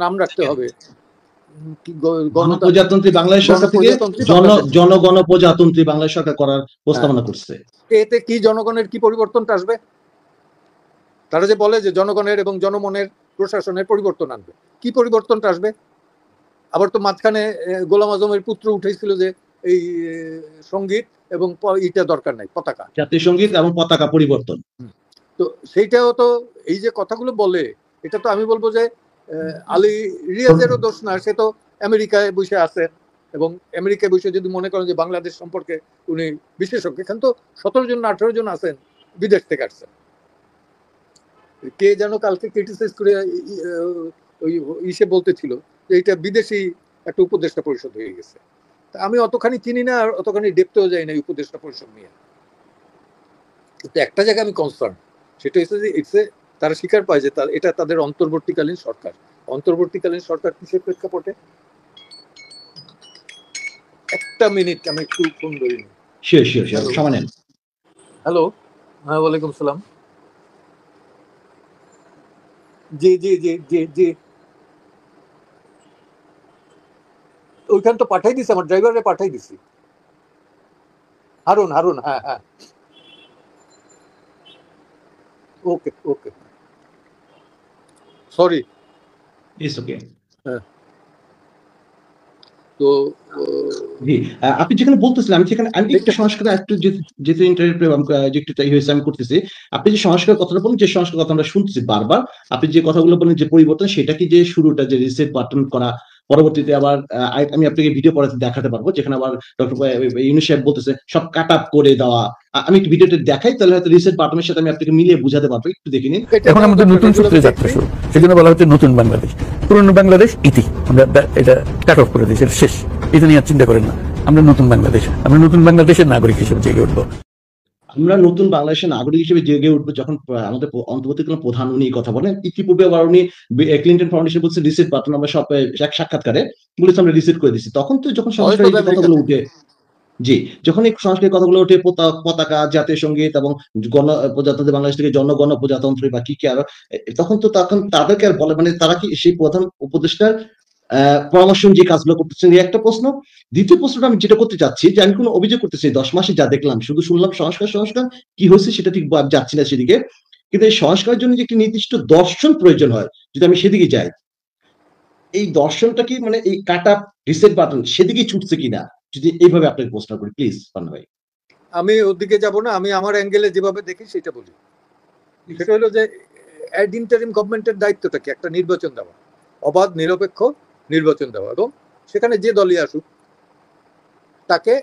নাম রাখতে হবে গণপ্রজাতন্ত্রী বাংলাদেশ সরকার থেকে জনগণপ্রজাতন্ত্রী বাংলাদেশ সরকার করার প্রস্তাবনা করছে। এতে কি জনগণের কি পরিবর্তনটা আসবে? তারা যে বলে যে জনগণের এবং জনমনের প্রশাসনের পরিবর্তন আনবে, কি পরিবর্তনটা আসবে? আবার তো মাঝখানে গোলাম আজমের পুত্র উঠেছিল যে এই সঙ্গীত এবং ইটা দরকার নাই, পতাকা, জাতীয় সঙ্গীত এবং পতাকা পরিবর্তন। তো সেইটাও তো এই যে কথাগুলো বলে, এটা তো আমি বলবো যে আলী রিয়াজেরও দোষ না, সে তো আমেরিকায় বসে আছে এবং আমেরিকায় বসে যদি মনে করেন যে বাংলাদেশ সম্পর্কে উনি বিশেষজ্ঞ, এখানে তো 17 জন না 18 জন আছেন বিদেশ থেকে আসছেন। কে যেন কালকে ক্রিটিসাইজ করে ওই ইসে বলতেছিল যে এটা বিদেশি একটা উপদেষ্টা পরিষদ হয়ে গেছে। তা আমি অতখানি চিনি না আর অতখানি ডেপতেও যাই না উপদেষ্টা পরিষদ নিয়ে। কিন্তু একটা জায়গায় আমি কনসার্ন, সেটা হচ্ছে যে তারা স্বীকার পায় যে এটা তাদের অন্তর্বর্তীকালীন সরকার। অন্তর্বর্তীকালীন সরকার কিসের প্রেক্ষাপটে? একটা মিনিট, আমি একটু ফোন ধরিনি। হ্যালো, হ্যাঁ, ওয়ালাইকুম সালাম। জি জি জি জি জি, ওইখান তো পাঠাই দিছি, আমার ড্রাইভারে পাঠাই দিছি। হারুন, হ্যাঁ হ্যাঁ, ওকে ওকে, সরি, ইটস ওকে। হ্যাঁ, তো আপনি যেখানে বলতেছিলেন, আমি যেখানে একটু সংস্কার একটু যেহেতু ইন্টারনেট হয়েছে আমি করতেছি, আপনি যে সংস্কার কথাটা বলেন, যে সংস্কার কথা আমরা শুনতেছি বারবার, আপনি যে কথাগুলো বলেন যে পরিবর্তন, সেটা কি যে শুরুটা যে রিসেট বাটন করা, পরবর্তীতে আবার আমি আপনাকে ভিডিও পরে দেখাতে পারবো, যেখানে আবার ডক্টর ইউনূস সাহেব বলতেছে সব কাট আপ করে দেওয়া। আমি একটু ভিডিওটা দেখাই, তাহলে হয়তো রিসেট বাটনের সাথে আমি আপনাকে মিলিয়ে বুঝাতে পারবো। একটু দেখে নিন। এখন আমাদের নতুন সূত্রে যাত্রা শুরু, সেজন্য বলা হচ্ছে নতুন বাংলাদেশ। পুরনো বাংলাদেশ ইতি, আমরা এটা কাট অফ করে দিয়েছি, শেষ। এটা নিয়ে চিন্তা করেন না, আমরা নতুন বাংলাদেশের নাগরিক হিসেবে জেগে উঠবো। আমরা নতুন বাংলাদেশের নাগরিক হিসেবে জেগে উঠবো যখন আমাদের অন্তর্বর্তীকালীন প্রধান উনি কথা বলেন। ইতিপূর্বে আবার উনি ক্লিন্টন ফাউন্ডেশন বলছে রিসেট বাটন, আমরা সব সাক্ষাৎকারে বলেছি আমরা রিসেট করে দিচ্ছি। তখন তো যখন সংস্কারের কথাগুলো উঠে, জি, যখন এই সংস্কারের কথাগুলো উঠে, পতাকা, জাতীয় সঙ্গীত এবং গণপ্রজাতন্ত্রী বাংলাদেশ থেকে জনগণপ্রজাতন্ত্রী বা কি আর, তখন তাদেরকে আর বলে, মানে তারা কি সেই প্রধান উপদেষ্টার পরামর্শ যে কাজগুলো করতেছেন, এই একটা প্রশ্ন। দ্বিতীয় প্রশ্নটা আমি যেটা করতে চাচ্ছি, যে আমি কোনো অভিযোগ করতেছি 10 মাসে যা দেখলাম, শুধু শুনলাম সংস্কার কি হয়েছে সেটা ঠিক যাচ্ছি না সেদিকে, কিন্তু এই সংস্কারের জন্য যে একটি নির্দিষ্ট দর্শন প্রয়োজন হয়, যদি আমি সেদিকে যাই, এই দর্শনটা কি মানে এই কাট আপ রিসেট বাটন সেদিকে ছুটছে কিনা, যদি এইভাবে আপনাকে প্রশ্ন করি প্লিজ পান্না ভাই। আমি ওদিকে যাব না, আমি আমার অ্যাঙ্গেলে যেভাবে দেখি সেটা বলি। সেটা হলো যে ইন্টারিম গভর্নমেন্টের দায়িত্বটা কি? একটা নির্বাচন দেওয়া, অবাধ নিরপেক্ষ নির্বাচন দেওয়া, এবং সেখানে যে দলই আসুক তাকে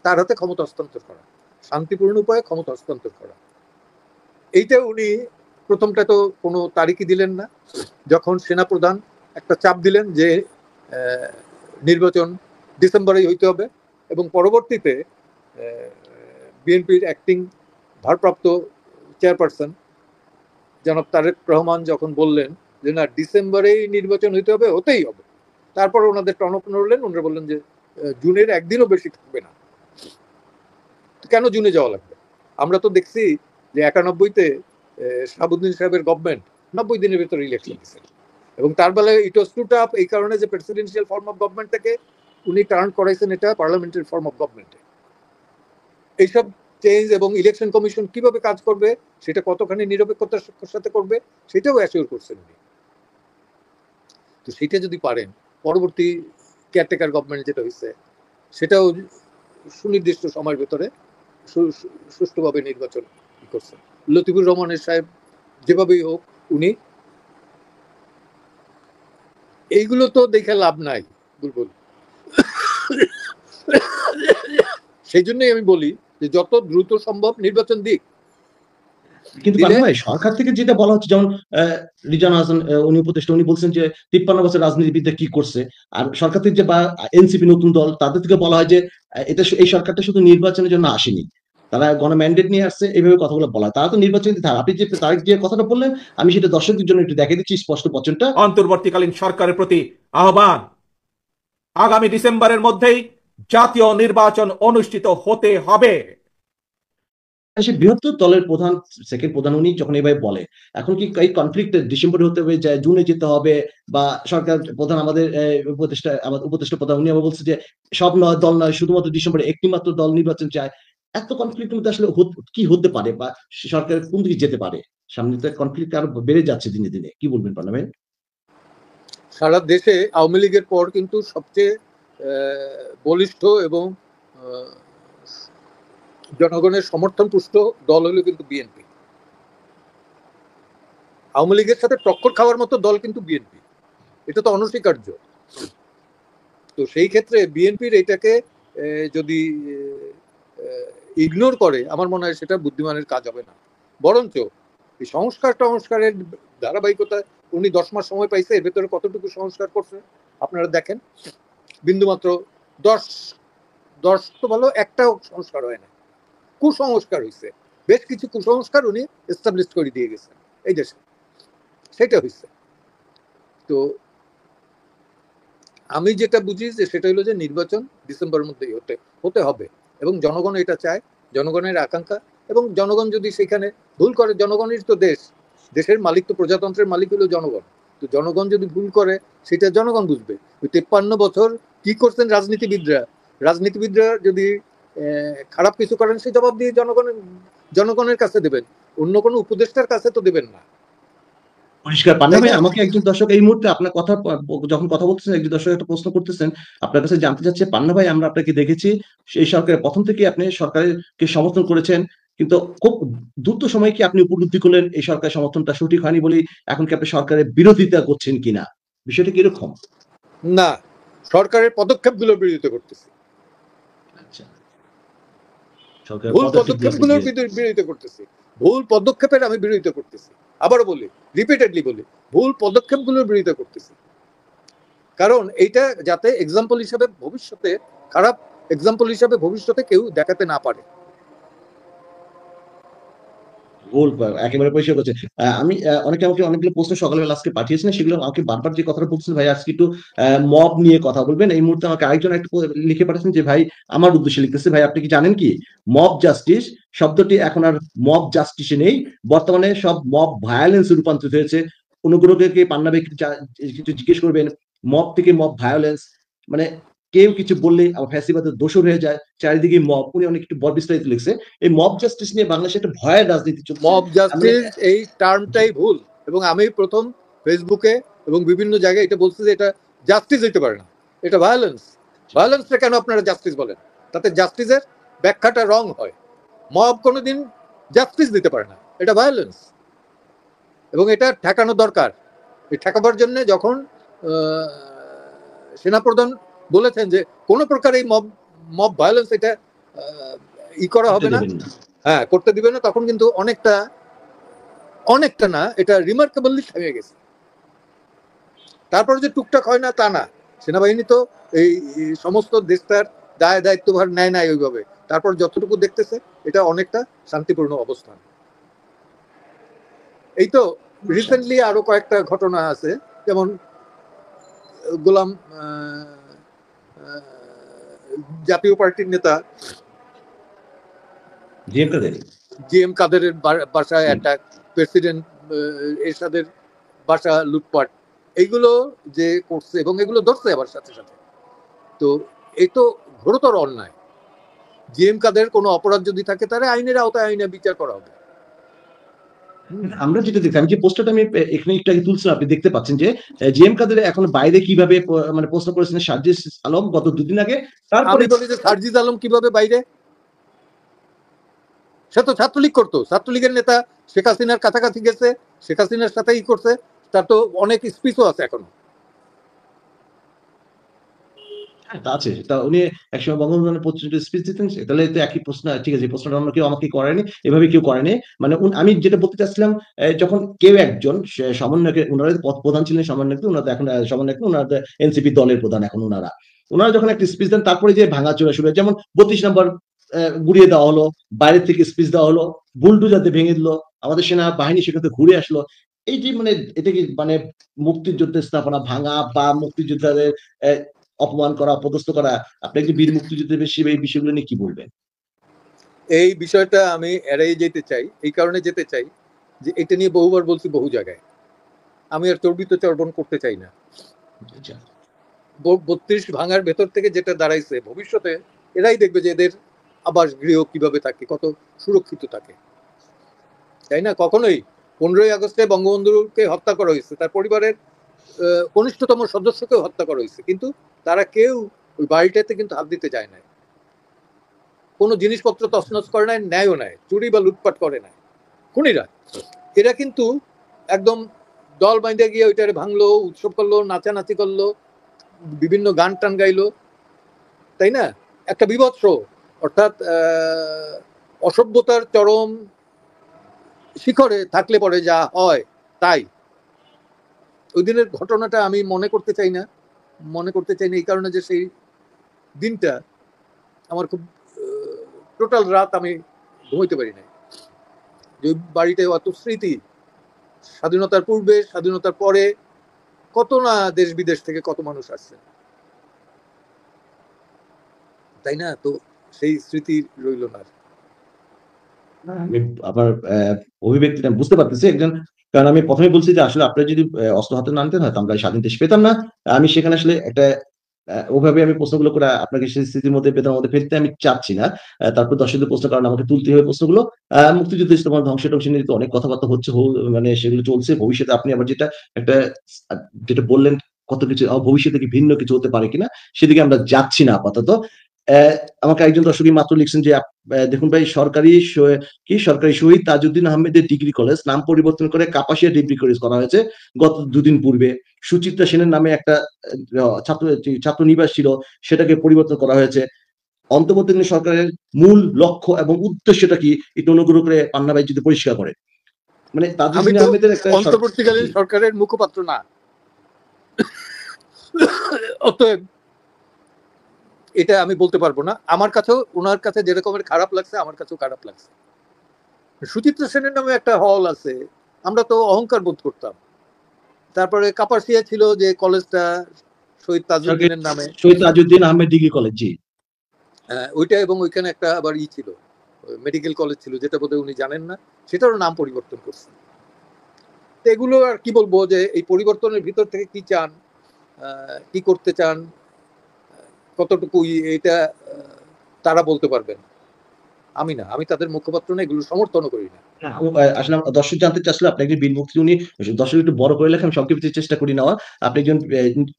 তার হাতে ক্ষমতা হস্তান্তর করা, শান্তিপূর্ণ উপায়ে ক্ষমতা হস্তান্তর করা। এইটা উনি প্রথমটা তো কোনো তারিখই দিলেন না, যখন সেনাপ্রধান একটা চাপ দিলেন যে নির্বাচন ডিসেম্বরেই হইতে হবে, এবং পরবর্তীতে বিএনপির অ্যাক্টিং ভারপ্রাপ্ত চেয়ারপারসন জনাব তারেক রহমান যখন বললেন যে না, ডিসেম্বরেই নির্বাচন হইতে হবে, হতেই হবে, তারপর ওনাদের টনক নড়লেন, ওনারা বললেন যে জুনের একদিনও বেশি থাকবে না। কেন জুনে যাওয়া লাগবে? আমরা তো দেখছি যে 91-তে শাহাবুদ্দিন সাহেবের গভর্নমেন্ট 90 দিনের ভিতরে ইলেকশন দিয়েছে, এবং তার বেলা ইট ওয়াজ টু টাফ, এই কারণে যে প্রেসিডেন্সিয়াল ফর্ম অফ গভর্নমেন্ট থেকে উনি টার্ন করাইছেন এটা পার্লামেন্টারি ফর্ম অফ গভর্নমেন্টে। এইসব চেঞ্জ এবং ইলেকশন কমিশন কিভাবে কাজ করবে, সেটা কতখানি নিরপেক্ষতার সাথে করবে, সেটাও অ্যাসিওর করছেন উনি। তো সেটা যদি পারেন, পরবর্তী কেয়ারটেকার গভর্নমেন্ট যেটা হয়েছে সেটাও সুনির্দিষ্ট সময়ের ভেতরে সুষ্ঠুভাবে নির্বাচন করছেন। লতিফুর রহমানের সাহেব যেভাবেই হোক, উনি এইগুলো তো দেখে লাভ নাই বুলবুল। সেই জন্যই আমি বলি যে যত দ্রুত সম্ভব নির্বাচন দিক। কিন্তু সরকার থেকে যেটা বলা হচ্ছে, যেমন রিজান হাসান উনি উপদেষ্টা, উনি বলছেন যে 53 বছর রাজনীতিবিদরা কি করছে, আর সরকার থেকে যে বা এনসিপি নতুন দল, তাদের থেকে বলা হয় যে এটা এই সরকারটা শুধু নির্বাচনের জন্য আসেনি, তারা গণম্যান্ডেট নিয়ে আসছে, এইভাবে কথাগুলো বলা হয়। তারা তো নির্বাচন দিতে, আপনি যে তারিখ যে কথাটা বললেন, আমি সেটা দর্শকদের জন্য একটু দেখিয়ে দিচ্ছি স্পষ্ট বচনটা। অন্তর্বর্তীকালীন সরকারের প্রতি আহ্বান, আগামী ডিসেম্বরের মধ্যেই জাতীয় নির্বাচন অনুষ্ঠিত হতে হবে। সে বৃহত্তর দলের প্রধান, সেকেন্ড প্রধান উনি যখন এইভাবে বলে, এখন কি এই কনফ্লিক্ট ডিসেম্বরে হতে হবে, যে জুনে যেতে হবে, বা সরকার প্রধান আমাদের আমাদের উপদেষ্টা প্রধান উনি আবার বলছে যে সব নয় দল নয়, শুধুমাত্র ডিসেম্বরে একটি মাত্র দল নির্বাচন চায়। এত কনফ্লিক্টের মধ্যে আসলে কি হতে পারে, বা সরকার কোন দিকে যেতে পারে? সামনে তো কনফ্লিক্ট আরো বেড়ে যাচ্ছে দিনে দিনে, কি বলবেন পার্লামেন্ট? সারা দেশে আওয়ামী লীগের পর কিন্তু সবচেয়ে বলিষ্ঠ এবং জনগণের সমর্থন পুষ্ট দল হলো কিন্তু বিএনপি। আওয়ামী লীগের সাথে টক্কর খাওয়ার মতো দল কিন্তু বিএনপি, এটা তো অনস্বীকার্য। তো সেই ক্ষেত্রে বিএনপির এটাকে যদি ইগনোর করে, আমার মনে হয় সেটা বুদ্ধিমানের কাজ হবে না। বরঞ্চ এই সংস্কারের ধারাবাহিকতা, উনি 10 মাস সময় পাইছে, এর ভেতরে কতটুকু সংস্কার করছে আপনারা দেখেন। বিন্দুমাত্র 10 তো ভালো, একটাও সংস্কার হয় না, কুসংস্কার হয়েছে। বেশ কিছু কুসংস্কার উনি এস্টাবলিশ করে দিয়ে গেছেন এই দেশে, সেটা হয়েছে। তো আমি যেটা বুঝি যে সেটা হলো যে নির্বাচন ডিসেম্বরের মধ্যেই হতে হবে, এবং জনগণ এটা চায়, জনগণের আকাঙ্ক্ষা। এবং জনগণ যদি সেখানে ভুল করে, জনগণের তো দেশের মালিক তো, প্রজাতন্ত্রের মালিক হলো জনগণ। তো জনগণ যদি ভুল করে সেটা জনগণ বুঝবে। 53 বছর কি করছেন রাজনীতিবিদরা যদি খারাপ কিছু করেন, সেই জবাব দিয়ে জনগণের কাছে দেবেন, অন্য কোনো উপদেষ্টার কাছে তো দেবেন না। পরিষ্কার। পান্না ভাই, আমাকে একজন দর্শক এই মুহূর্তে আপনার কথা যখন কথা বলতেছেন, একজন দর্শক একটা প্রশ্ন করতেছেন, আপনার কাছে জানতে চাচ্ছে, পান্না ভাই আমরা আপনাকে দেখেছি সেই সরকারের প্রথম থেকে আপনি সরকারকে সমর্থন করেছেন, কিন্তু খুব দ্রুত সময় কি আপনি উপলব্ধি করলেন এই সরকার সমর্থনটা সঠিক হয়নি বলেই এখন কি আপনি সরকারের বিরোধিতা করছেন কিনা? বিষয়টা কিরকম? না, সরকারের পদক্ষেপগুলোর বিরোধিতা করতেছি, ভুল পদক্ষেপগুলোর বিরোধিতা করতেছি, ভুল পদক্ষেপের আমি বিরোধিতা করতেছি। আবারও বলি, রিপিটেডলি বলি, ভুল পদক্ষেপগুলোর বিরোধিতা করতেছি। কারণ এইটা যাতে এক্সাম্পল হিসাবে ভবিষ্যতে, খারাপ এক্সাম্পল হিসাবে ভবিষ্যতে কেউ দেখাতে না পারে। একেবারে পরিষ্কার করছে। আমি অনেকে আমাকে অনেকগুলো প্রশ্ন সকালবেলা আজকে পাঠিয়েছেন, সেগুলো আমাকে বারবার যে কথাটা বলছেন, ভাই আজকে একটু মব নিয়ে কথা বলবেন। এই মুহূর্তে আমাকে আরেকজন একটু লিখে পাঠিয়েছেন যে ভাই আমার উদ্দেশ্যে লিখতেছে, ভাই আপনি কি জানেন কি মব জাস্টিস শব্দটি এখন আর মব জাস্টিসে নেই, বর্তমানে সব মব ভায়োলেন্সে রূপান্তরিত হয়েছে। অনুগ্রহ করে পান্না ভাই কিছু জিজ্ঞেস করবেন, মব থেকে মব ভায়োলেন্স মানে কেউ কিছু বললেই আবার ফ্যাসিবাদের দোষর হয়ে যায়, চারিদিকে মব। উনি অনেক একটু বড় বিস্তারিত লিখছে। এই মব জাস্টিস নিয়ে বাংলাদেশে একটা ভয়ের রাজনীতি চলছে। মব জাস্টিস এই টার্মটাই ভুল, এবং আমি প্রথম ফেসবুকে এবং বিভিন্ন জায়গায় এটা বলছি যে এটা জাস্টিস হইতে পারে না, এটা ভায়োলেন্স। ভায়োলেন্সটা কেন আপনারা জাস্টিস বলেন? তাতে জাস্টিসের ব্যাখ্যাটা রং হয়। মব কোনোদিন জাস্টিস দিতে পারে না, এটা ভায়োলেন্স, এবং এটা ঠেকানো দরকার। এই ঠেকাবার জন্য যখন সেনাপ্রধান বলেছেন যে কোনো প্রকার এই মব ভায়োলেন্স এটা করা হবে না, হ্যাঁ করতে দিবে না, তখন কিন্তু অনেকটা না, এটা রিমার্কেবলি থেমে গেছে। তারপরে যে টুকটাক হয় না তা না, সেনাবাহিনী তো এই সমস্ত দেশটার দায়িত্বভার নেয় নাই ওইভাবে। তারপর যতটুকু দেখতেছে এটা অনেকটা শান্তিপূর্ণ অবস্থান। এই তো রিসেন্টলি আরো কয়েকটা ঘটনা আছে, যেমন গোলাম জাতীয় পার্টির নেতা জি এম কাদেরের বাসায় অ্যাটাক, প্রেসিডেন্ট এরশাদের বাসা লুটপাট, এইগুলো যে করছে এবং এগুলো ধরছে আবার সাথে সাথে, তো এই তো ঘোরতর অন্যায়। জি এম কাদের কোনো অপরাধ যদি থাকে তাহলে আইনের আওতায় আইনে বিচার করা হবে। আমরা যেটা দেখছি, আমি যে পোস্টারটা আমি এখানে একটু আগে তুলছিলাম, আপনি দেখতে পাচ্ছেন যে জি এম কাদের এখন বাইরে কিভাবে মানে প্রশ্ন করেছেন সার্জিস আলম গত 2 দিন আগে। তারপরে বলি যে সার্জিস আলম কিভাবে বাইরে, সে তো ছাত্রলীগ করতো, ছাত্রলীগের নেতা, শেখ হাসিনার কাছাকাছি গেছে, শেখ হাসিনার সাথে করছে, তার তো অনেক স্পিচও আছে এখনো। আছে তা উনি একসময় বঙ্গবন্ধু পত্রিকা স্পিচ দিতেন, তাহলে তো একই প্রশ্ন। ঠিক আছে, প্রশ্নটা অন্য কেউ আমাকে করেনি, এভাবে কেউ করেনি। মানে আমি যেটা বলতে চাচ্ছিলাম, যখন কেউ একজন সমন্বয়কে, ওনারা প্রধান ছিলেন সমন্বয়ক, ওনারা এখন সমন্বয়ক, ওনারা এনসিপি দলের প্রধান এখন, ওনারা যখন একটা স্পিচ দেন তারপরে যে ভাঙাচোরা শুরু হয়, যেমন 32 নম্বর গুড়িয়ে দেওয়া হলো, বাইরে থেকে স্পিচ দেওয়া হলো, বুলডোজারতে ভেঙে দিল, আমাদের সেনা বাহিনী সেখান থেকে ঘুরে আসলো। এই যে মানে এটা কি মানে মুক্তিযুদ্ধের স্থাপনা ভাঙা বা মুক্তিযোদ্ধাদের অপমান করা, অপদস্থ করা? আপনি একজন বীর মুক্তিযুদ্ধের বেশি এই বিষয়গুলো নিয়ে কি বলবেন? এই বিষয়টা আমি এড়িয়ে যেতে চাই, এই কারণে যেতে চাই যে এটা নিয়ে বহুবার বলছি বহু জায়গায়, আমি আর চর্বিত চর্বণ করতে চাই না। 32 ভাঙার ভেতর থেকে যেটা দাঁড়াইছে, ভবিষ্যতে এরাই দেখবে যে এদের আবাস গৃহ কিভাবে থাকে, কত সুরক্ষিত থাকে, তাই না? কখনোই 15ই আগস্টে বঙ্গবন্ধুকে হত্যা করা হয়েছে, তার পরিবারের কনিষ্ঠতম সদস্যকেও হত্যা করা হয়েছে, কিন্তু তারা কেউ ওই বাড়িটাতে কিন্তু হাত দিতে যায় না, কোনো জিনিসপত্র তছনছ করে নাই, ন্যায়ও নাই, চুরি বা লুটপাট করে নাই খুনিরা। এরা কিন্তু একদম দল বাইন্দে গিয়ে ওইটারে ভাঙলো, উৎসব করলো, নাচানাচি করলো, বিভিন্ন গান টান গাইলো, তাই না? একটা বিভৎস, অর্থাৎ অসভ্যতার চরম শিখরে থাকলে পরে যা হয় তাই। ওই দিনের ঘটনাটা আমি মনে করতে চাই না এই কারণে যে সেই দিনটা আমার খুব টোটাল রাত আমি ঘুমাইতে পারি নাই, যে বাড়িটায় অত স্মৃতি, স্বাধীনতার পূর্বে স্বাধীনতার পরে কত না দেশ বিদেশ থেকে কত মানুষ আসছে, তাই না? তো সেই স্মৃতি রইল না। আমি আপনার অভিব্যক্তিটা বুঝতে পারতেছি একজন, কারণ আমি প্রথমে বলছি যে আসলে আপনারা যদি অস্ত্র হাতে না আনতেন হয়তো আমরা স্বাধীন দেশ পেতাম না। আমি সেখানে আসলে একটা ওভাবে আমি প্রশ্নগুলো করে আপনাকে সেই স্মৃতির মধ্যে বেদনার মধ্যে ফেলতে আমি চাচ্ছি না। তারপর দর্শকদের প্রশ্ন, কারণ আমাকে তুলতে হবে প্রশ্নগুলো। মুক্তিযুদ্ধ ইসলামের ধ্বংস টংস নিয়ে তো অনেক কথাবার্তা হচ্ছে, মানে সেগুলো চলছে। ভবিষ্যতে আপনি আবার একটা যেটা বললেন কত কিছু ভবিষ্যতে কি ভিন্ন কিছু হতে পারে কিনা, সেদিকে আমরা যাচ্ছি না আপাতত। আমাকে একজন দর্শকই মাত্র লিখছেন যে দেখুন ভাই, সরকারি শহীদ তাজউদ্দিন আহমেদের ডিগ্রি কলেজ নাম পরিবর্তন করে কাপাসিয়া ডিগ্রি কলেজ করা হয়েছে গত দুদিন পূর্বে। সুচিত্রা সেনের নামে একটা ছাত্র নিবাস ছিল, সেটাকে পরিবর্তন করা হয়েছে। অন্তর্বর্তীকালীন সরকারের মূল লক্ষ্য এবং উদ্দেশ্যটা কি, একটু অনুগ্রহ করে পান্না ভাই যদি পরিষ্কার করে। মানে আমি তাজউদ্দিন তো আহমেদের একটা অন্তর্বর্তীকালীন সরকারের মুখপাত্র না, অতএব এটা আমি বলতে পারবো না। আমার কাছেও ওনার কাছে যেরকমের খারাপ লাগছে আমার কাছেও খারাপ লাগছে। সুচিত্রা সেনের নামে একটা হল আছে, আমরা তো অহংকার বোধ করতাম। তারপরে কাপাসিয়া ছিল যে কলেজটা শহীদ তাজউদ্দিনের নামে, শহীদ তাজউদ্দিন আহমেদ ডিগ্রি কলেজ, জি ওইটা, এবং ওইখানে একটা আবার ছিল মেডিকেল কলেজ ছিল, যেটা বোধহয় উনি জানেন না, সেটারও নাম পরিবর্তন করছেন। তো এগুলো আর কি বলবো, যে এই পরিবর্তনের ভিতর থেকে কি চান, কি করতে চান, কতটুকু এটা তারা বলতে পারবেন, আমি না, আমি তাদের মুখপাত্র না, এগুলো সমর্থনও করি না। আসলে দর্শক জানতে চাচ্ছিল আপনি একজন বীর মুক্তি, উনি দর্শক একটু বড় করে লেখা, আমি সংক্ষিপ্ত চেষ্টা করি নেওয়া। আপনি একজন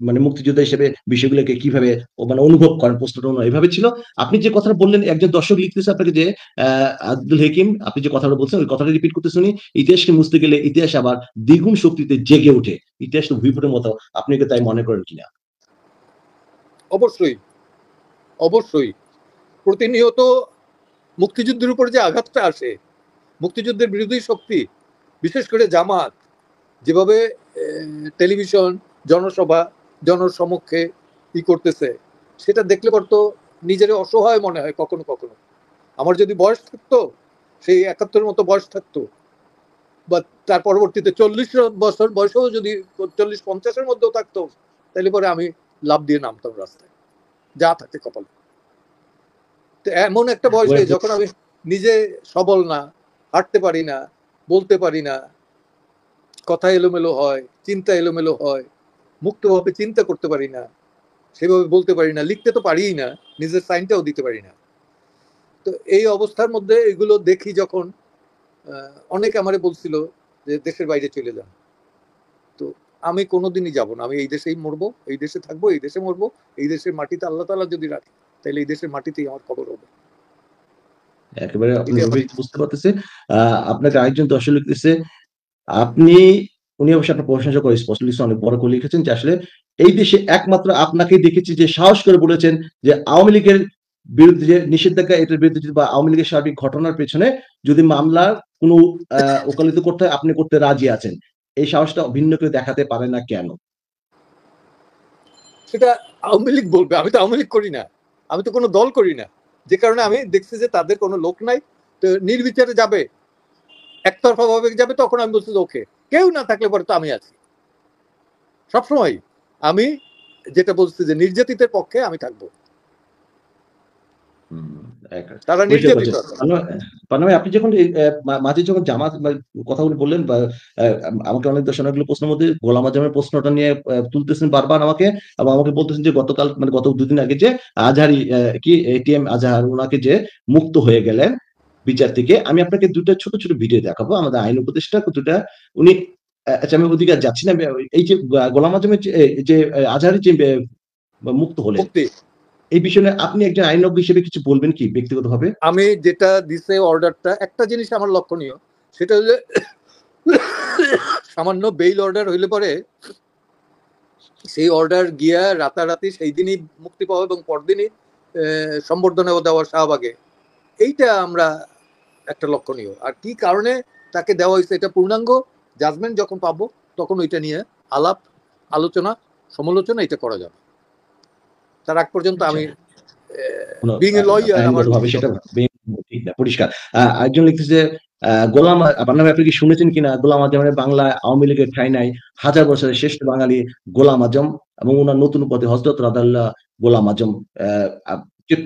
মানে মুক্তিযোদ্ধা হিসেবে বিষয়গুলোকে কিভাবে মানে অনুভব করেন, প্রশ্নটা এভাবে ছিল। আপনি যে কথাটা বললেন, একজন দর্শক লিখতেছে আপনাকে যে আব্দুল হাকিম, আপনি যে কথাটা বলছেন ওই কথাটা রিপিট করতে শুনি, ইতিহাসকে মুছতে গেলে ইতিহাস আবার দ্বিগুণ শক্তিতে জেগে ওঠে, ইতিহাস তো ভুইফোঁটের মতো, আপনি কি তাই মনে করেন কিনা? অবশ্যই, অবশ্যই। প্রতিনিয়ত মুক্তিযুদ্ধের উপর যে আঘাতটা আসে, মুক্তিযুদ্ধের বিরোধী শক্তি, বিশেষ করে জামাত যেভাবে টেলিভিশন, জনসভা, জনসমক্ষে ই করতেছে, সেটা দেখলে পর তো নিজের অসহায় মনে হয় কখনো কখনো। আমার যদি বয়স থাকতো, সেই 71 মতো বয়স থাকতো, বা তার পরবর্তীতে 40 বছর বয়সেও যদি 40-50-এর মধ্যেও থাকতো, তাহলে পরে আমি লাভ দিয়ে নামতাম রাস্তায়, যা থাকে কপালে। তো এমন একটা বয়সে যখন আমি নিজে সবল না, হাঁটতে পারি না, বলতে পারি না, কথা এলোমেলো হয়, চিন্তা এলোমেলো হয়, মুক্তভাবে চিন্তা করতে পারি না, সেভাবে বলতে পারি না, লিখতে তো পারিই না, নিজের সাইনটাও দিতে পারি না। তো এই অবস্থার মধ্যে এগুলো দেখি যখন, অনেকে আমারে বলছিল যে দেশের বাইরে চলে যান, তো আমি কোনোদিনই যাব না, আমি এই দেশেই মরবো, এই দেশে থাকবো, এই দেশে মরবো, এই দেশের মাটিতে আল্লাহ তাআলা যদি রাখে, তাহলে এই দেশের মাটিতেই আমার কবর হবে। একেবারে বুঝতে পারতেছে। আপনাকে আরেকজন দর্শক লিখতেছে, আপনি, উনি অবশ্যই আপনার প্রশংসা করে স্পষ্ট লিখছেন, অনেক বড় করে লিখেছেন যে আসলে এই দেশে একমাত্র আপনাকে দেখেছি যে সাহস করে বলেছেন যে আওয়ামী লীগের বিরুদ্ধে যে নিষেধাজ্ঞা, এটার বিরুদ্ধে বা আওয়ামী লীগের সার্বিক ঘটনার পেছনে যদি মামলার কোনো ওকালতি করতে হয় আপনি করতে রাজি আছেন। এই সাহসটা ভিন্ন কেউ দেখাতে পারে না কেন? সেটা আওয়ামী লীগ বলবে, আমি তো আওয়ামী লীগ করি না, আমি তো কোনো দল করি না, যে কারণে আমি দেখছি যে তাদের কোনো লোক নাই, তো নির্বিচারে যাবে, একতরফা ভাবে যাবে, তখন আমি বলছি ওকে, কেউ না থাকলে পরে তো আমি আছি সবসময়। আমি যেটা বলছি যে নির্যাতিতের পক্ষে আমি থাকবো। তারা বুঝতে নির্যাতিত পারছেন। আছে। পার্লামে আপনি যখন মাঝে যখন জামাত কথাগুলো বললেন বা আমাকে অনেক দর্শক অনেকগুলো প্রশ্নের মধ্যে গোলাম আজমের প্রশ্নটা নিয়ে তুলতেছেন বারবার আমাকে, এবং আমাকে বলতেছেন যে গতকাল মানে গত দুদিন আগে যে আজহারি কি এটিএম আজহার ওনাকে যে মুক্ত হয়ে গেলেন বিচার থেকে। আমি আপনাকে দুটো ছোট ছোট ভিডিও দেখাবো আমাদের আইন উপদেষ্টা দুটা উনি আচ্ছা আমি ওদিকে আর যাচ্ছি না। এই যে গোলাম আজমের যে আজহারি যে মুক্ত হলেন মুক্তি এই বিষয়ে আপনি একজন আইনজ্ঞ হিসেবে কিছু বলবেন কি ব্যক্তিগতভাবে? আমি যেটা দিছে অর্ডারটা, একটা জিনিস আমার লক্ষণীয়, সেটা হলে সামান্য বেইল অর্ডার হইলে পরে সেই অর্ডার গিয়া রাতারাতি সেই দিনই মুক্তি পাওয়া এবং পরদিনই সম্বর্ধনা দেওয়ার শাহবাগে, এইটা আমরা একটা লক্ষণীয়। আর কি কারণে তাকে দেওয়া হয়েছে এটা পূর্ণাঙ্গ জাজমেন্ট যখন পাবো তখন ওইটা নিয়ে আলাপ আলোচনা সমালোচনা এটা করা যাবে। তার আগ পর্যন্ত আমি বিং এ লয়ার আমার সেটা ঠিক না, পরিষ্কার। একজন লিখতেছে গোলাম, আপনার নামে আপনি কি শুনেছেন কিনা গোলাম আজমের বাংলা আওয়ামী লীগের ঠাঁই নাই, 1000 বছরের শ্রেষ্ঠ বাঙালি গোলাম আজম এবং ওনার নতুন উপাধি হযরত রাদাল্লাহ গোলাম আজম।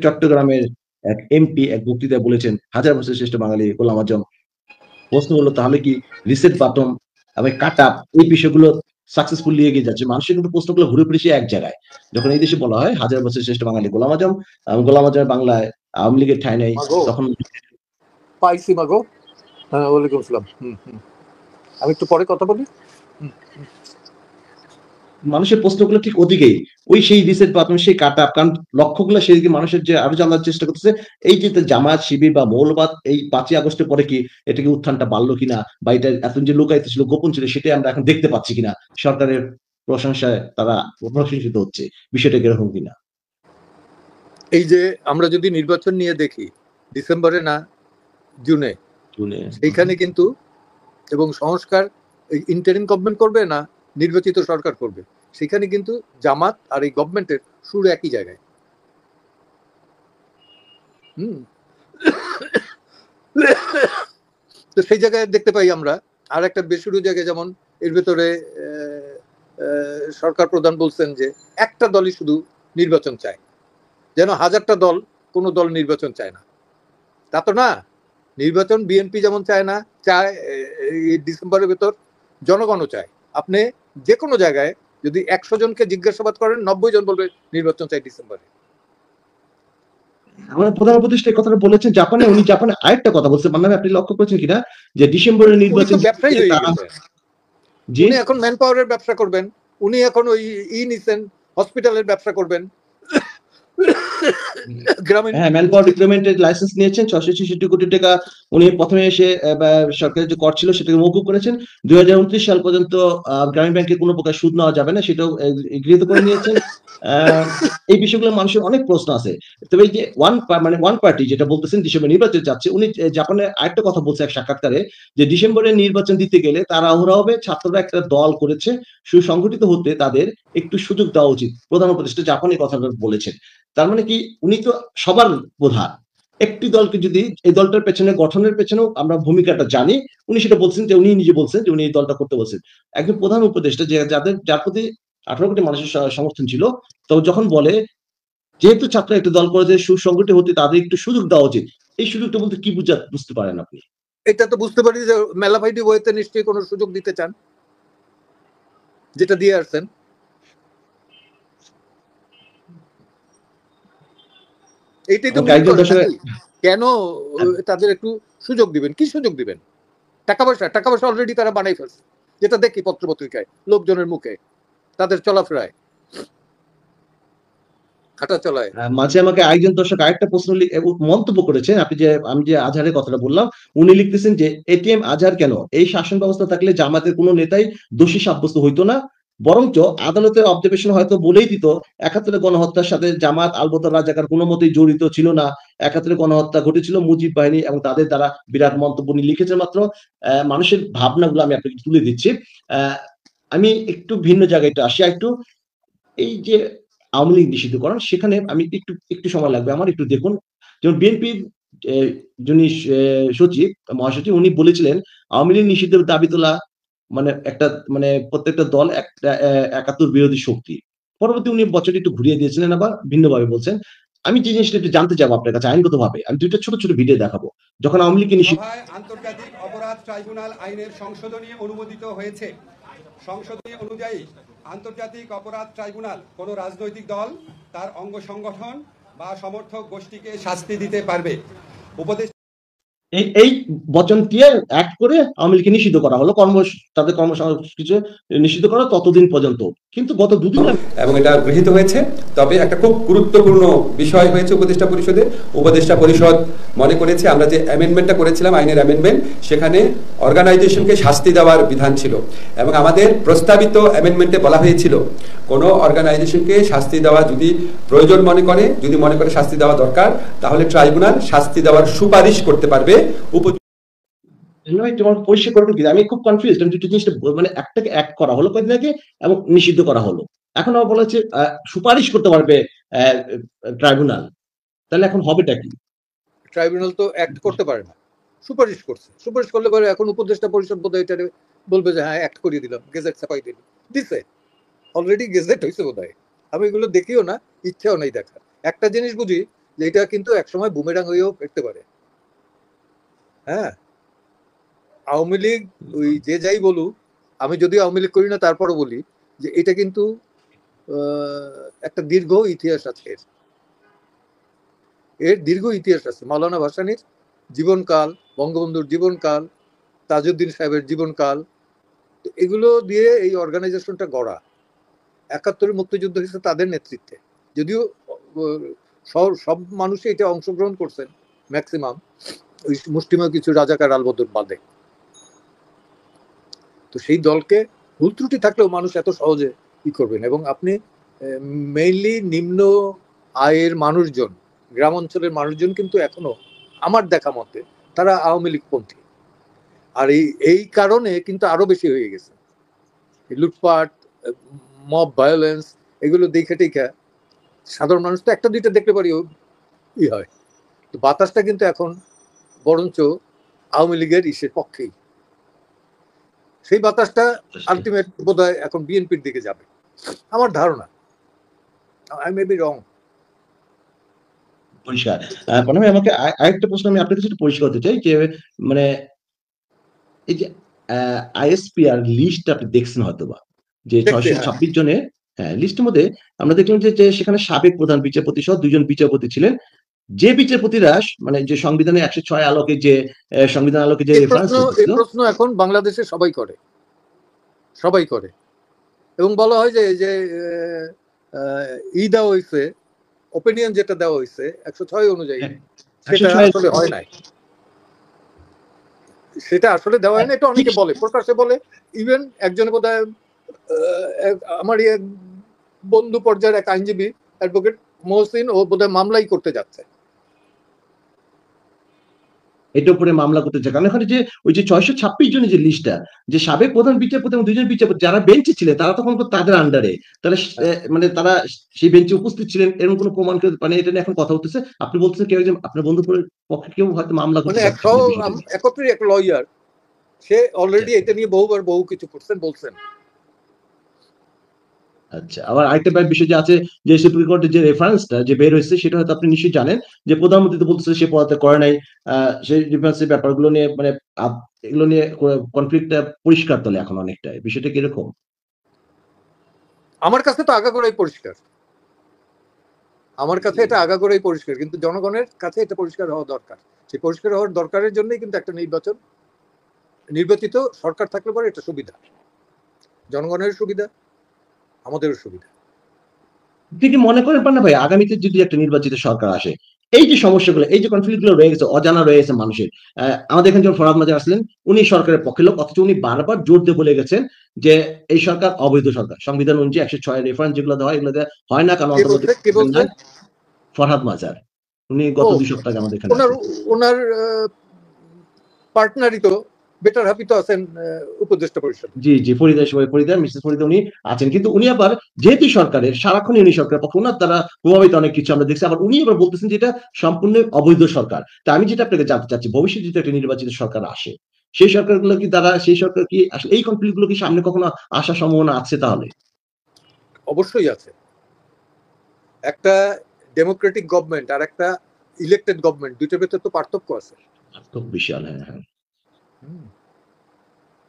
চট্টগ্রামের এক এমপি এক বক্তৃতায় বলেছেন 1000 বছরের শ্রেষ্ঠ বাঙালি গোলাম আজম। প্রশ্ন হলো তাহলে কি রিসেট বাটন এবং কাট আপ এই বিষয়গুলো সাকসেসফুলি এগিয়ে যাচ্ছে? মানুষের কিন্তু প্রশ্নগুলো ঘুরে ফিরে এক জায়গায়। যখন এই দেশে বলা হয় 1000 বছরের শ্রেষ্ঠ বাঙালি গোলাম আজম এবং গোলাম আজমের বাংলায় আওয়ামী লীগের ঠাঁই নেই, তখন পাইছি মাগো। হ্যাঁ, ওয়ালাইকুম আসসালাম। আমি একটু পরে কথা বলি। মানুষের প্রশ্নগুলো ঠিক ওদিকেই, ওই সেই রিসেট বাটন সেই কাট আপ, কারণ লক্ষ্যগুলো সেদিকে মানুষের যে আরো জানার চেষ্টা করতেছে এই যে জামাত শিবির বা মৌলবাদ এই 5ই আগস্টের পরে কি এটা কি উত্থানটা বাড়লো কিনা বা এটা এত যে লুকায়িত ছিল গোপন ছিল সেটাই আমরা এখন দেখতে পাচ্ছি কিনা, সরকারের প্রশংসায় তারা প্রশংসিত হচ্ছে, বিষয়টা কিরকম কিনা। এই যে আমরা যদি নির্বাচন নিয়ে দেখি ডিসেম্বরে না জুনে, সেইখানে কিন্তু এবং সংস্কার ইন্টারিম গভর্নমেন্ট করবে না নির্বাচিত সরকার করবে, সেখানে কিন্তু জামাত আর এই গভর্নমেন্টের সুর একই জায়গায়। তো সেই জায়গায় দেখতে পাই আমরা। আর একটা বেসুরু জায়গায় যেমন এর ভেতরে সরকার প্রধান বলছেন যে একটা দলই শুধু নির্বাচন চায়, যেন 1000টা দল কোনো দল নির্বাচন চায় না। তা তো না, নির্বাচন বিএনপি যেমন চায় না, চায় ডিসেম্বরের ভেতর জনগণও চায়। আপনি যে কোনো জায়গায় যদি 100 জনকে জিজ্ঞাসাবাদ করেন 90 জন বলবে নির্বাচন চাই ডিসেম্বরে। আমাদের প্রধান উপদেষ্টা এই কথাটা বলেছেন জাপানে। উনি জাপানে আরেকটা কথা বলছেন, মানে আপনি লক্ষ্য করেছেন কিনা যে ডিসেম্বরের নির্বাচন ব্যবসায়ী হয়ে গেছে, উনি এখন ম্যান পাওয়ারের ব্যবসা করবেন, উনি এখন ওই নিছেন হসপিটালের ব্যবসা করবেন। ম্যান পাওয়ার রিক্রুটমেন্টের লাইসেন্স নিয়েছেন 666 কোটি টাকা। উনি প্রথমে এসে সরকারের যে কর ছিল সেটাকে মওকুফ করেছেন। 2029 সাল পর্যন্ত গ্রামীণ ব্যাংকে কোনো প্রকার সুদ নেওয়া যাবে না, সেটাও গৃহীত করে নিয়েছেন। এই বিষয়গুলো মানুষের অনেক প্রশ্ন আছে। তবে এই যে ওয়ান পার্টি যেটা বলতেছেন ডিসেম্বর নির্বাচন যাচ্ছে, উনি জাপানে আরেকটা কথা বলছে এক সাক্ষাৎকারে যে ডিসেম্বরে নির্বাচন দিতে গেলে তারা হবে ছাত্ররা একটা দল করেছে, সুসংগঠিত হতে তাদের একটু সুযোগ দেওয়া উচিত। প্রধান উপদেষ্টা জাপানে কথাটা বলেছেন। তার মানে কি উনি তো সবার প্রধান, একটি দলকে যদি এই দলটার পেছনে গঠনের পেছনেও আমরা ভূমিকাটা জানি, উনি সেটা বলছেন যে উনি নিজে বলছেন যে উনি এই দলটা করতে বলছেন। একজন প্রধান উপদেষ্টা যে যার প্রতি 18 কোটি মানুষের সমর্থন ছিল, তো যখন বলে যেহেতু ছাত্র একটা দল করেছে সুসংগঠিত হতে তাদের একটু সুযোগ দেওয়া উচিত, এই সুযোগটা বলতে কি বুঝতে পারেন আপনি? এটা তো বুঝতে পারি যে মেলাভাইডি বইতে নিশ্চয়ই কোনো সুযোগ দিতে চান, যেটা দিয়ে আসছেন। এইটাই তো কেন তাদের একটু সুযোগ দিবেন? কি সুযোগ দিবেন? টাকা পয়সা অলরেডি তারা বানাই ফেলছে, যেটা দেখি পত্র পত্রিকায় লোকজনের মুখে, তাদের চলাফেরায় হাঁটা চলায়। মাঝে আমাকে একজন দর্শক আরেকটা প্রশ্ন মন্তব্য করেছেন, আমি যে আজহারের কথাটা বললাম, উনি লিখতেছেন যে এটিএম আজহার কেন এই শাসন ব্যবস্থা থাকলে জামাতের কোনো নেতাই দোষী সাব্যস্ত হইতো না, বরঞ্চ আদালতের অবজারভেশন হয়তো বলেই দিত 71 গণহত্যার সাথে জামাত আলবদর রাজাকার কোনো মতেই জড়িত ছিল না, 71 গণহত্যা ঘটেছিল মুজিব বাহিনী এবং তাদের দ্বারা। বিরাট মন্তব্য উনি লিখেছেন। মাত্র মানুষের ভাবনাগুলো আমি আপনাকে তুলে দিচ্ছি। আমি একটু ভিন্ন জায়গায় আসি। একটু এই যে আওয়ামী লীগ নিষিদ্ধকরণ, সেখানে আমি একটু সময় লাগবে আমার, একটু দেখুন। যেমন বিএনপির যিনি সচিব মহাসচিব উনি বলেছিলেন আওয়ামী লীগ নিষিদ্ধের দাবি তোলা মানে প্রত্যেকটা দল একটা 71 বিরোধী শক্তি। পরবর্তী উনি বছরটি একটু ঘুরিয়ে দিয়েছিলেন, আবার ভিন্নভাবে বলছেন আমি যে জিনিসটা একটু জানতে চাবো আপনার কাছে আইনগতভাবে, আমি দুইটা ছোট ছোট ভিডিও দেখাবো। যখন আওয়ামী লীগকে নিষিদ্ধ আন্তর্জাতিক অপরাধ ট্রাইব্যুনাল আইনের সংশোধনী অনুমোদিত হয়েছে। সংশোধনী অনুযায়ী আন্তর্জাতিক অপরাধ ট্রাইব্যুনাল কোনো রাজনৈতিক দল, তার অঙ্গ সংগঠন বা সমর্থক গোষ্ঠীকে শাস্তি দিতে পারবে। এই বচন দিয়ে অ্যাক্ট করে আওয়ামী লীগকে নিষিদ্ধ করা হলো, তাদের কর্মসূচি নিষিদ্ধ করা ততদিন পর্যন্ত। কিন্তু গত দুদিন এবং এটা গৃহীত হয়েছে। তবে একটা খুব গুরুত্বপূর্ণ বিষয় হয়েছে উপদেষ্টা পরিষদে। উপদেষ্টা পরিষদ মনে করেছে আমরা যে অ্যামেন্ডমেন্টটা করেছিলাম, আইনের অ্যামেন্ডমেন্ট, সেখানে অর্গানাইজেশনকে শাস্তি দেওয়ার বিধান ছিল এবং আমাদের প্রস্তাবিত অ্যামেন্ডমেন্টে বলা হয়েছিল কোনো অর্গানাইজেশনকে শাস্তি দেওয়া যদি প্রয়োজন মনে করে, যদি মনে করে শাস্তি দেওয়া দরকার, তাহলে ট্রাইব্যুনাল শাস্তি দেওয়ার সুপারিশ করতে পারবে। পরিষ্কার করবেন কি? আমি খুব কনফিউজ। দুটো জিনিসটা মানে একটাকে অ্যাক্ট করা হলো কয়েকদিন আগে এবং নিষিদ্ধ করা হলো, এখন আবার বলা হচ্ছে সুপারিশ করতে পারবে ট্রাইব্যুনাল। তাহলে এখন হবেটা কি? ট্রাইব্যুনাল তো অ্যাক্ট করতে পারে না, সুপারিশ করছে। সুপারিশ করলে পরে এখন উপদেষ্টা পরিষদ বোধহয় এটা বলবে যে হ্যাঁ অ্যাক্ট করিয়ে দিলাম, গেজেট ছাপাই দিলাম, দিছে, অলরেডি গেজেট হয়েছে বোধহয়। আমি এগুলো দেখিও না, ইচ্ছাও নেই দেখার। একটা জিনিস বুঝি যে এটা কিন্তু একসময় বুমেরাং হয়েও ফিরতে পারে। হ্যাঁ, আওয়ামী লীগ ওই যে যাই বলুক, আমি যদি আওয়ামী লীগ করি না তারপরও বলি যে এটা কিন্তু একটা দীর্ঘ ইতিহাস আছে, এর দীর্ঘ ইতিহাস আছে। মাওলানা ভাসানীর জীবনকাল, বঙ্গবন্ধুর জীবনকাল, তাজউদ্দিন সাহেবের জীবনকাল, এগুলো দিয়ে এই অর্গানাইজেশনটা গড়া। ৭১ মুক্তিযুদ্ধ হয়েছে তাদের নেতৃত্বে, যদিও সব মানুষই এটা অংশগ্রহণ করছেন ম্যাক্সিমাম, ওই মুষ্টিমেয় কিছু রাজাকার আলবদর বাদে। তো সেই দলকে ভুল ত্রুটি থাকলেও মানুষ এত সহজে ই করবেন। এবং আপনি মেইনলি নিম্ন আয়ের মানুষজন, গ্রাম অঞ্চলের মানুষজন কিন্তু এখনো আমার দেখা মতে তারা আওয়ামী লীগ পন্থী। আর এই কারণে কিন্তু আরো বেশি হয়ে গেছে লুটপাট, মব ভায়োলেন্স, এগুলো দেখে টেখা সাধারণ মানুষ তো একটা দুইটা দেখতে পারি ই হয়। তো বাতাসটা কিন্তু এখন বরঞ্চ আওয়ামী লীগের ইসের পক্ষেই। সেই বাতাসটা আলটিমেট বোধহয় এখন বিএনপির দিকে যাবে আমার ধারণা। I may be wrong. পরিষ্কার। প্রণামী, আমাকে আরেকটা প্রশ্ন আমি আপনার কাছে পরিষ্কার করতে চাই যে মানে এই যে আইএসপিআর লিস্ট আপনি দেখছেন হয়তোবা, যে ৬২৬ জনের লিস্টের মধ্যে আমরা দেখলাম যে সেখানে সাবেক প্রধান বিচারপতি সহ ২ জন বিচারপতি ছিলেন। যে বিচারপতিরা মানে যে সংবিধানে ১০৬ আলোকে যে সংবিধান আলোকে যে প্রশ্ন এখন বাংলাদেশে সবাই করে এবং বলা হয় যে ই দেওয়া হয়েছে, ওপিনিয়ন যেটা দেওয়া হয়েছে ১০৬ অনুযায়ী, সেটা আসলে হয় নাই, সেটা আসলে দেওয়া হয় না। এটা অনেকে বলে, প্রকাশ্যে বলে। ইভেন একজনে বোধহয় আমার বন্ধু পর্যায়ের এক আইনজীবী অ্যাডভোকেট মহসিন, ও বোধহয় মামলাই করতে যাচ্ছে, এটার উপরে মামলা করতে চায়। কারণ এখানে যে ওই যে ৬২৬ জনের যে লিস্টটা, যে সাবেক প্রধান বিচারপতি এবং ২ জন বিচারপতি যারা বেঞ্চে ছিলেন তারা তখন তাদের আন্ডারে, তারা মানে তারা সেই বেঞ্চে উপস্থিত ছিলেন, এরকম কোনো প্রমাণ মানে এটা নিয়ে এখন কথা হতেছে। আপনি বলতেছেন কেউ একজন আপনার বন্ধুর পক্ষে কেউ হয়তো মামলা করতে একত্রে এক লয়ার, সে অলরেডি এটা নিয়ে বহুবার বহু কিছু করছেন, বলছেন। আচ্ছা, আবার আরেকটা বিষয় যে আছে যে সুপ্রিম কোর্টের যে রেফারেন্সটা যে বের হয়েছে সেটা হয়তো আপনি নিশ্চয়ই জানেন, যে প্রধানমন্ত্রী তো বলতেছে সে পদত্যাগ করে নাই। সেই রেফারেন্সের ব্যাপারগুলো নিয়ে মানে এগুলো নিয়ে কনফ্লিক্টটা পরিষ্কার তোলে এখন অনেকটাই। বিষয়টা কিরকম? আমার কাছে তো আগাগোড়াই পরিষ্কার, আমার কাছে এটা আগাগোড়াই পরিষ্কার, কিন্তু জনগণের কাছে এটা পরিষ্কার হওয়া দরকার। সেই পরিষ্কার হওয়ার দরকারের জন্যই কিন্তু একটা নির্বাচিত সরকার থাকলে পরে এটা সুবিধা, জনগণের সুবিধা, আমাদেরও সুবিধা। আপনি কি মনে করেন পান না ভাই, আগামীতে যদি একটা নির্বাচিত সরকার আসে, এই যে সমস্যাগুলো, এই যে কনফ্লিক্ট গুলো রয়ে গেছে, অজানা রয়ে গেছে মানুষের, আমাদের এখানে যখন ফরহাদ মাজার আসলেন, উনি সরকারের পক্ষে লোক, অথচ উনি বারবার জোর দিয়ে বলে গেছেন যে এই সরকার অবৈধ সরকার, সংবিধান অনুযায়ী ১০৬ রেফারেন্স যেগুলো দেওয়া হয় এগুলো হয় না, কারণ ফরহাদ মাজার, উনি গত ২ সপ্তাহ আগে আমাদের এখানে ওনার পার্টনারই তো বেটার হ্যাপি তো আছেন উপদেষ্টা পরিষদ। জি ফরিদা মিসেস ফরিদা উনি আছেন, কিন্তু উনি আবার যেহেতু সরকারের সারাক্ষণ উনি সরকার পক্ষ, ওনার দ্বারা প্রভাবিত অনেক কিছু আমরা দেখছি। আবার উনি আবার বলতেছেন যে এটা সম্পূর্ণ অবৈধ সরকার। তা আমি যেটা আপনাকে জানতে চাচ্ছি, ভবিষ্যতে যদি একটা নির্বাচিত সরকার আসে, সেই সরকারগুলো কি সেই সরকার কি আসলে এই কনফ্লিক্ট গুলো কি সামনে কখনো আসার সম্ভাবনা আছে? তাহলে অবশ্যই আছে। একটা ডেমোক্রেটিক গভর্নমেন্ট আর একটা ইলেক্টেড গভর্নমেন্ট, দুইটার ভেতর তো পার্থক্য আছে। খুব বিশাল। হ্যাঁ, হ্যাঁ, হুম।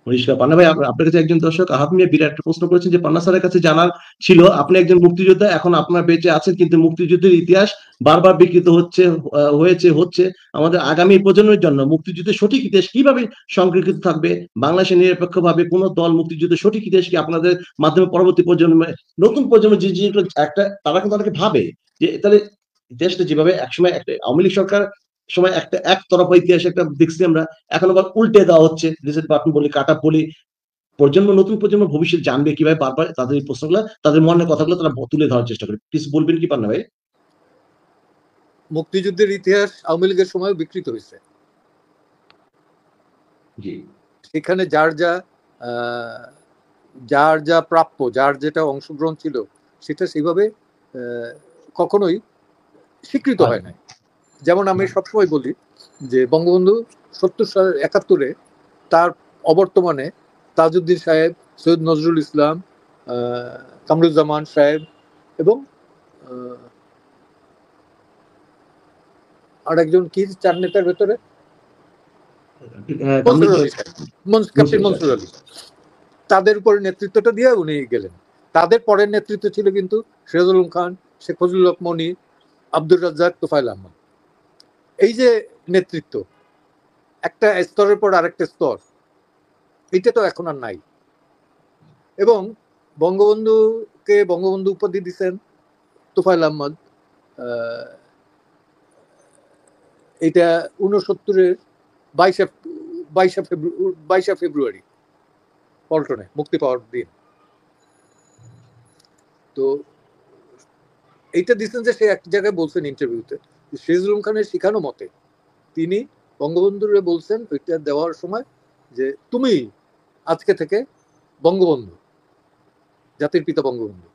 পরিষ্কার। পান্না ভাই, আপনার কাছে একজন দর্শক আহাত মিয়া বিরাট একটা প্রশ্ন করেছেন যে পান্না স্যারের কাছে জানার ছিল, আপনি একজন মুক্তিযোদ্ধা, এখন আপনার বেঁচে আছেন, কিন্তু মুক্তিযুদ্ধের ইতিহাস বারবার বিকৃত হচ্ছে আমাদের আগামী প্রজন্মের জন্য মুক্তিযুদ্ধের সঠিক ইতিহাস কিভাবে সংরক্ষিত থাকবে? বাংলাদেশের নিরপেক্ষভাবে কোন দল মুক্তিযুদ্ধের সঠিক ইতিহাস কি আপনাদের মাধ্যমে পরবর্তী প্রজন্মে, নতুন প্রজন্মের যে জিনিসগুলো একটা তারা কিন্তু অনেকে ভাবে যে তাহলে ইতিহাসটা যেভাবে একসময় একটা আওয়ামী লীগ সরকার সময় একটা একতরফা ইতিহাস একটা দেখছি আমরা, এখন আবার উল্টে দেওয়া হচ্ছে, রিসেট বাটন বলি, কাটা বলি, নতুন প্রজন্ম ভবিষ্যৎ জানবে কিভাবে, বারবার তাদের এই প্রশ্নগুলো, তাদের মনের কথাগুলো তারা তুলে ধরার চেষ্টা করে। প্লিজ বলবেন কি পান্না ভাই? মুক্তিযুদ্ধের ইতিহাস আওয়ামী লীগের সময় বিকৃত হয়েছে। জি, সেখানে যার যা প্রাপ্য, যার যেটা অংশগ্রহণ ছিল, সেটা সেইভাবে কখনোই স্বীকৃত হয় না। যেমন আমি সবসময় বলি যে বঙ্গবন্ধু 71 তার অবর্তমানে তাজউদ্দিন সাহেব, সৈয়দ নজরুল ইসলাম, কামরুজ্জামান সাহেব এবং আর একজন কি চার নেতার ভেতরে ক্যাপ্টেন মনসুর আলী, তাদের উপরে নেতৃত্বটা দিয়ে উনি গেলেন। তাদের পরের নেতৃত্ব ছিল কিন্তু সিরাজুল আলম খান, শেখ ফজলুল হক মনি, আব্দুর রাজ্জাক, তোফায়েল আহমদ। এই যে নেতৃত্ব, একটা স্তরের পর আরেকটা স্তর, এটা তো এখন আর নাই। এবং বঙ্গবন্ধুকে বঙ্গবন্ধু উপাধি দিচ্ছেন তোফায়েল আহমদ, এটা 69-এর 22 ফেব্রুয়ারি পল্টনে মুক্তি পাওয়ার দিন। তো এইটা দিচ্ছেন যে সে এক জায়গায় বলছেন ইন্টারভিউতে, সিরাজুল আলম খানের শিখানো মতে তিনি বঙ্গবন্ধুরে বলছেন ওইটা দেওয়ার সময় যে তুমি আজকে থেকে বঙ্গবন্ধু, জাতির পিতা বঙ্গবন্ধু।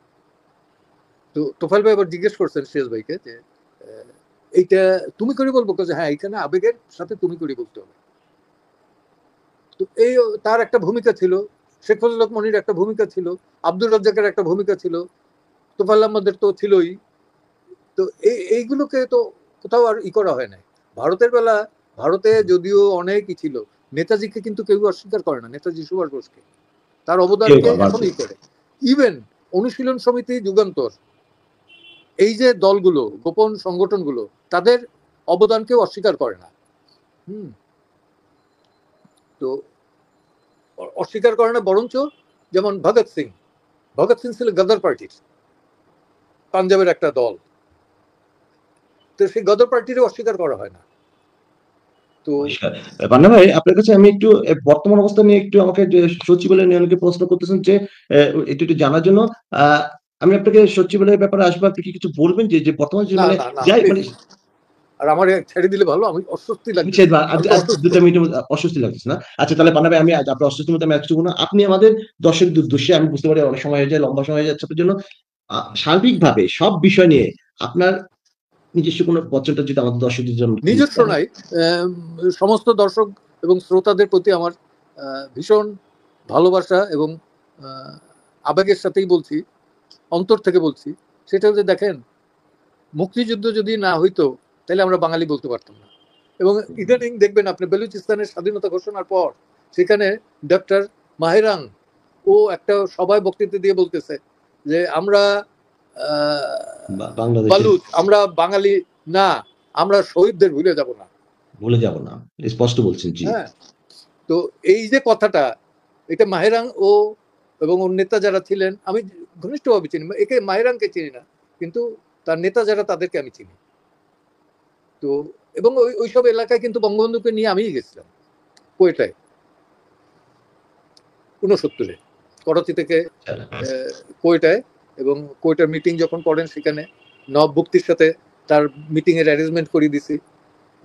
তো তোফায়েল ভাই আবার জিজ্ঞেস করছেন সিরাজ ভাইকে যে এইটা তুমি করে বলবো, যে হ্যাঁ এখানে আবেগের সাথে তুমি করে বলতে হবে। তো এই তার একটা ভূমিকা ছিল, শেখ ফজলুল হক মনির একটা ভূমিকা ছিল, আব্দুর রাজ্জাকের একটা ভূমিকা ছিল, তোফায়েল আহমদের তো ছিলই। তো এইগুলোকে তো কোথাও আর করা হয় নাই। ভারতে যদিও অনেকই ছিল, নেতাজিকে কিন্তু কেউ অস্বীকার করে না, নেতাজি সুভাষ বোসকে, তার অবদানকে এখনই করে। ইভেন অনুশীলন সমিতি, যুগান্তর, এই যে দলগুলো, গোপন সংগঠনগুলো, তাদের অবদানকেও অস্বীকার করে না। তো অস্বীকার করে না, বরঞ্চ যেমন ভগৎ সিং ছিল গদর পার্টির, পাঞ্জাবের একটা দল, তো সেই গদর পার্টিরও অস্বীকার করা হয় না। তো পান্না ভাই, আপনার কাছে আমি একটু বর্তমান অবস্থা নিয়ে একটু আমাকে সচিবালয় নিয়ে অনেকে প্রশ্ন করতেছেন যে একটু জানার জন্য, আমি আপনাকে সচিবালয়ের ব্যাপারে আসবো, আপনি কি কিছু বলবেন যে বর্তমান যে মানে আর আমার ছেড়ে দিলে ভালো, আমি অস্বস্তি লাগছে, 2 মিনিট অস্বস্তি লাগছে না? আচ্ছা, তাহলে পান্না ভাই, আমি আপনার অস্বস্তির মধ্যে আমি একটু না, আপনি আমাদের দর্শকদের উদ্দেশ্যে, আমি বুঝতে পারি অনেক সময় হয়ে যায়, লম্বা সময় হয়ে যাচ্ছে আপনার জন্য, সার্বিকভাবে সব বিষয় নিয়ে আপনার নিজস্ব কোনো বচনটা যদি আমাদের দর্শকদের জন্য। নিজস্ব নাই, সমস্ত দর্শক এবং শ্রোতাদের প্রতি আমার ভীষণ ভালোবাসা এবং আবেগের সাথেই বলছি, অন্তর থেকে বলছি, সেটা হচ্ছে দেখেন, মুক্তিযুদ্ধ যদি না হইতো তাহলে আমরা বাঙালি বলতে পারতাম না। এবং ইদানিং দেখবেন আপনি, বেলুচিস্তানের স্বাধীনতা ঘোষণার পর সেখানে ডক্টর মাহেরাং ও একটা সভায় বক্তৃতা দিয়ে বলতেছে যে আমরা বালুচ, আমরা বাঙালি না, আমরা শহীদদের ভুলে যাব না, স্পষ্ট বলছেন। হ্যাঁ, তো এই যে কথাটা, এটা মাহেরাং ও এবং ওর নেতা যারা ছিলেন, আমি ঘনিষ্ঠভাবে চিনি, একে মাহেরাংকে চিনি না, কিন্তু তার নেতা যারা তাদেরকে আমি চিনি। তো এবং ওইসব এলাকায় কিন্তু বঙ্গবন্ধুকে নিয়ে আমিই গেছিলাম, কোয়েটায় 69-এ, করাচি থেকে কোয়েটায়, এবং কোয়েটার মিটিং যখন করেন সেখানে নবাব ভুক্তির সাথে তার মিটিং এর অ্যারেঞ্জমেন্ট করে দিছি।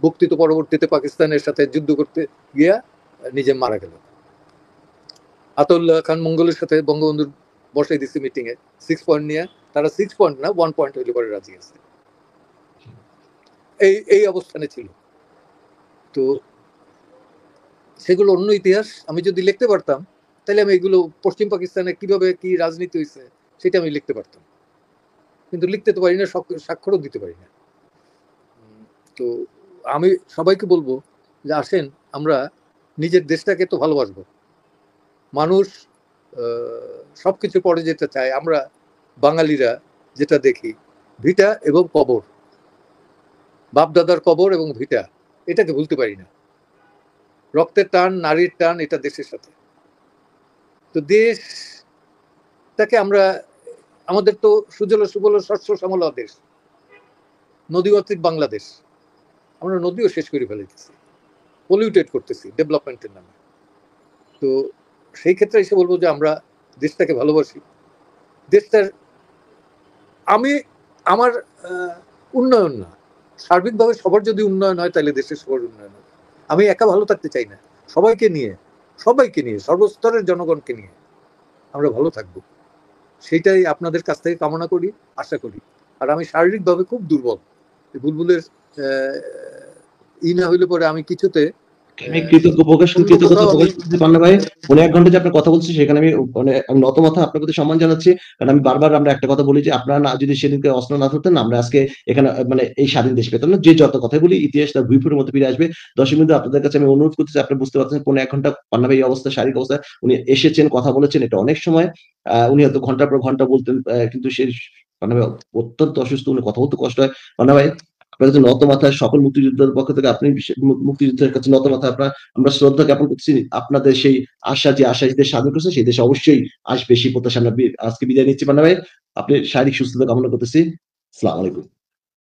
ভুক্তি তো পরবর্তীতে পাকিস্তানের সাথে যুদ্ধ করতে গিয়া নিজে মারা গেল। আতাউল্লাহ খান মঙ্গলের সাথে বঙ্গবন্ধুর বসাই দিছি মিটিং এ 6 পয়েন্ট নিয়ে, তারা 6 পয়েন্ট না 1 পয়েন্ট হইলে পরে রাজি আছে। এই অবস্থানে ছিল। তো সেগুলো অন্য ইতিহাস, আমি যদি লিখতে পারতাম তাহলে আমি এগুলো পশ্চিম পাকিস্তানে কিভাবে কি রাজনীতি হয়েছে সেটা আমি লিখতে পারতাম। কিন্তু লিখতে তো পারি না, স্বাক্ষরও দিতে পারি না। তো আমি সবাইকে বলবো যে আসেন আমরা নিজের দেশটাকে তো ভালোবাসবো। মানুষ সবকিছু পরে যেতে চায়, আমরা বাঙালিরা যেটা দেখি ভিটা এবং কবর, বাপদাদার কবর এবং ভিটা, এটাকে ভুলতে পারি না। রক্তের টান, নারীর টান, এটা দেশের সাথে। তো দেশটাকে আমরা, আমাদের তো সুজল সুবল শস্য শ্যামলা দেশ, নদীমাতৃক বাংলাদেশ, আমরা নদীও শেষ করে ফেলেছি, পলিউটেড করতেছি ডেভেলপমেন্টের নামে। তো সেই ক্ষেত্রে এসে বলবো যে আমরা দেশটাকে ভালোবাসি। দেশটার আমার উন্নয়ন না, সার্বিকভাবে সবার যদি উন্নয়ন হয় তাহলে দেশের সবার উন্নয়ন হয়। আমি একা ভালো থাকতে চাই না, সবাইকে নিয়ে সর্বস্তরের জনগণকে নিয়ে আমরা ভালো থাকবো, সেইটাই আপনাদের কাছ থেকে কামনা করি, আশা করি। আর আমি শারীরিকভাবে খুব দুর্বল, বুলবুলের না হইলে পরে আমি কিছুতে আমি কৃতজ্ঞতা প্রকাশ করতে পান্না ভাই। উনি 1 ঘন্টা যে আপনার কথা বলছি সেখানে আমি নত মাথা আপনার প্রতি সম্মান জানাচ্ছি। কারণ আমি বারবার আমরা একটা কথা বলি যে আপনারা না যদি সেদিনকে অস্ত্র না ধরতেন, আমরা আজকে এখানে মানে এই স্বাধীন দেশ পেতাম না। যে যত কথা বলি ইতিহাস তার ভুইফুটের মতো ফিরে আসবে। দর্শক বিন্দু, আপনাদের কাছে আমি অনুরোধ করতেছি, আপনি বুঝতে পারছেন 1 ঘন্টা পান্না ভাই এই অবস্থা, শারীরিক অবস্থা উনি এসেছেন, কথা বলেছেন, এটা অনেক সময়। উনি হয়তো ঘন্টার পর ঘন্টা বলতেন, কিন্তু সেই পান্না ভাই অত্যন্ত অসুস্থ, উনি কথা বলতে কষ্ট হয়। পান্না ভাই আপনার কাছে নত মাথায় সকল মুক্তিযোদ্ধার পক্ষ থেকে আপনি মুক্তিযুদ্ধের কাছে নত মাথায় আমরা শ্রদ্ধা জ্ঞাপন করছি। আপনাদের সেই আশা, যে আশা দেশ স্বাধীন করছে সেই দেশে অবশ্যই আসবে, সেই প্রত্যাশা আমরা আজকে বিদায় নিচ্ছি। পান্না ভাই, আপনি শারীরিক সুস্থতা কামনা করতেছি। আসসালামু আলাইকুম।